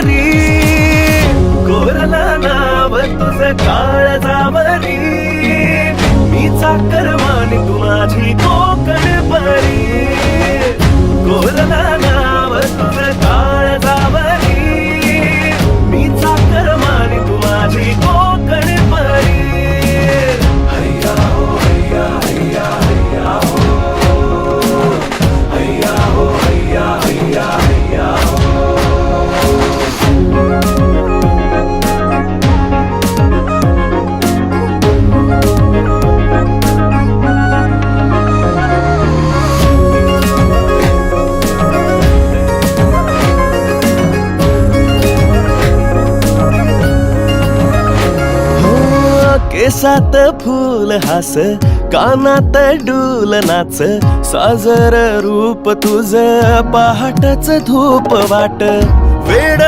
परी कोरला नाव तुझं काळजावरी मी चाकर मानी तू माझी कोकण परी कोरला नाव तुझं काळजावरी मी चाकर मानी तू माझी कोकण परी हैया हो हैया हैया हैया हो हैया हो हैया हैया हैया केसात फूल हास कानात डूल नाच साजर रूप तुझ पहाटच धूप वाट वेड